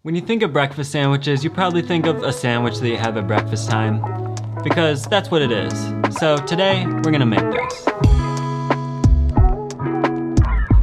When you think of breakfast sandwiches, you probably think of a sandwich that you have at breakfast time, because that's what it is. So today, we're gonna make those.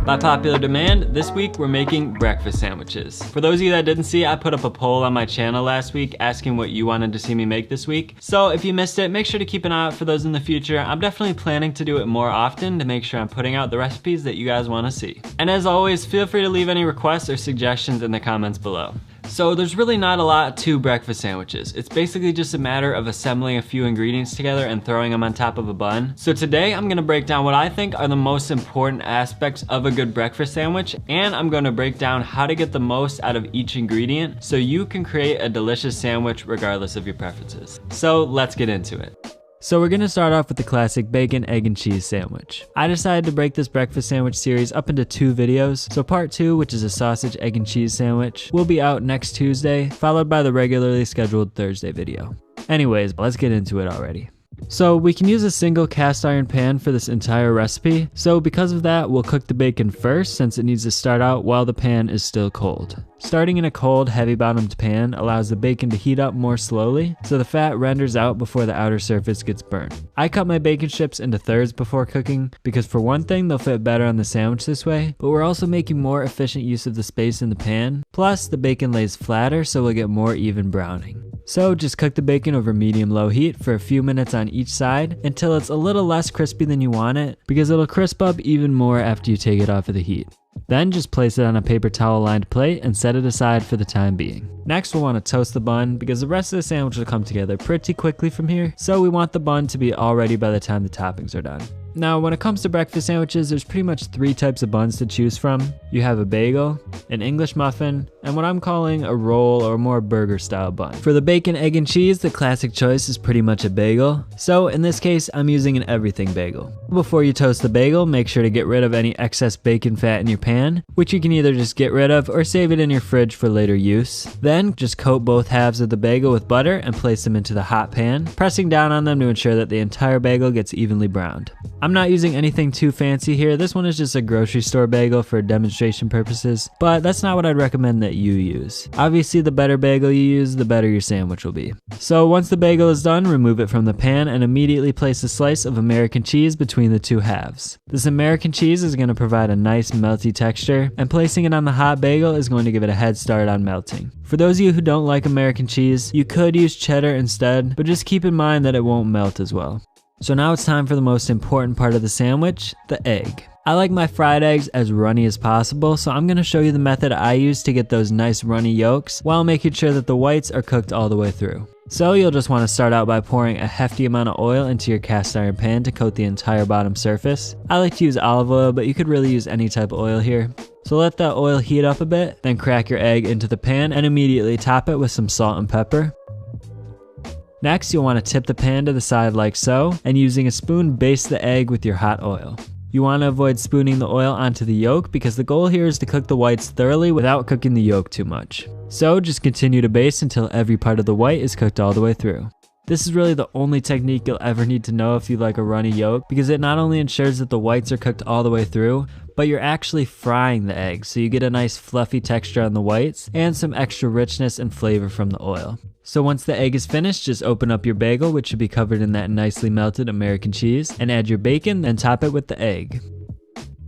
By popular demand, this week we're making breakfast sandwiches. For those of you that didn't see, I put up a poll on my channel last week asking what you wanted to see me make this week. So if you missed it, make sure to keep an eye out for those in the future. I'm definitely planning to do it more often to make sure I'm putting out the recipes that you guys wanna see. And as always, feel free to leave any requests or suggestions in the comments below. So there's really not a lot to breakfast sandwiches. It's basically just a matter of assembling a few ingredients together and throwing them on top of a bun. So today I'm gonna break down what I think are the most important aspects of a good breakfast sandwich, and I'm gonna break down how to get the most out of each ingredient so you can create a delicious sandwich regardless of your preferences. So let's get into it. So we're gonna start off with the classic bacon, egg, and cheese sandwich. I decided to break this breakfast sandwich series up into 2 videos. So part 2, which is a sausage, egg, and cheese sandwich, will be out next Tuesday, followed by the regularly scheduled Thursday video. Anyways, let's get into it already. So we can use a single cast iron pan for this entire recipe. So because of that, we'll cook the bacon first since it needs to start out while the pan is still cold. Starting in a cold, heavy bottomed pan allows the bacon to heat up more slowly, so the fat renders out before the outer surface gets burnt. I cut my bacon strips into thirds before cooking, because for one thing, they'll fit better on the sandwich this way, but we're also making more efficient use of the space in the pan. Plus, the bacon lays flatter, so we'll get more even browning. So just cook the bacon over medium-low heat for a few minutes on each side until it's a little less crispy than you want it, because it'll crisp up even more after you take it off of the heat. Then just place it on a paper towel lined plate and set it aside for the time being. Next we'll want to toast the bun because the rest of the sandwich will come together pretty quickly from here, so we want the bun to be all ready by the time the toppings are done. Now when it comes to breakfast sandwiches, there's pretty much 3 types of buns to choose from. You have a bagel, an English muffin, and what I'm calling a roll or more burger style bun. For the bacon, egg, and cheese, the classic choice is pretty much a bagel. So in this case, I'm using an everything bagel. Before you toast the bagel, make sure to get rid of any excess bacon fat in your pan, which you can either just get rid of or save it in your fridge for later use. Then just coat both halves of the bagel with butter and place them into the hot pan, pressing down on them to ensure that the entire bagel gets evenly browned. I'm not using anything too fancy here. This one is just a grocery store bagel for demonstration purposes, but that's not what I'd recommend that you use. Obviously, the better bagel you use, the better your sandwich will be. So once the bagel is done, remove it from the pan and immediately place a slice of American cheese between the 2 halves. This American cheese is going to provide a nice melty texture, and placing it on the hot bagel is going to give it a head start on melting. For those of you who don't like American cheese, you could use cheddar instead, but just keep in mind that it won't melt as well. So now it's time for the most important part of the sandwich, the egg. I like my fried eggs as runny as possible, so I'm going to show you the method I use to get those nice runny yolks while making sure that the whites are cooked all the way through. So you'll just want to start out by pouring a hefty amount of oil into your cast iron pan to coat the entire bottom surface. I like to use olive oil, but you could really use any type of oil here. So let that oil heat up a bit, then crack your egg into the pan and immediately top it with some salt and pepper. Next, you'll want to tip the pan to the side like so, and using a spoon, baste the egg with your hot oil. You want to avoid spooning the oil onto the yolk because the goal here is to cook the whites thoroughly without cooking the yolk too much. So just continue to baste until every part of the white is cooked all the way through. This is really the only technique you'll ever need to know if you like a runny yolk, because it not only ensures that the whites are cooked all the way through, but you're actually frying the egg, so you get a nice fluffy texture on the whites and some extra richness and flavor from the oil. So once the egg is finished, just open up your bagel, which should be covered in that nicely melted American cheese, and add your bacon, then top it with the egg.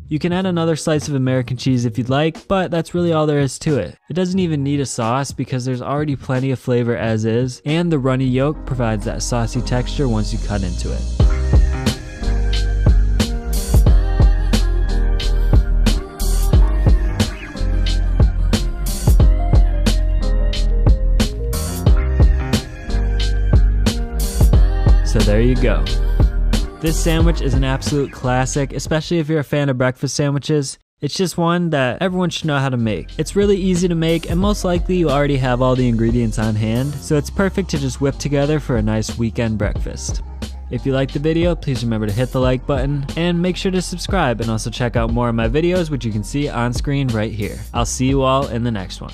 You can add another slice of American cheese if you'd like, but that's really all there is to it. It doesn't even need a sauce because there's already plenty of flavor as is, and the runny yolk provides that saucy texture once you cut into it. So there you go. This sandwich is an absolute classic, especially if you're a fan of breakfast sandwiches. It's just one that everyone should know how to make. It's really easy to make, and most likely you already have all the ingredients on hand, so it's perfect to just whip together for a nice weekend breakfast. If you liked the video, please remember to hit the like button, and make sure to subscribe, and also check out more of my videos, which you can see on screen right here. I'll see you all in the next one.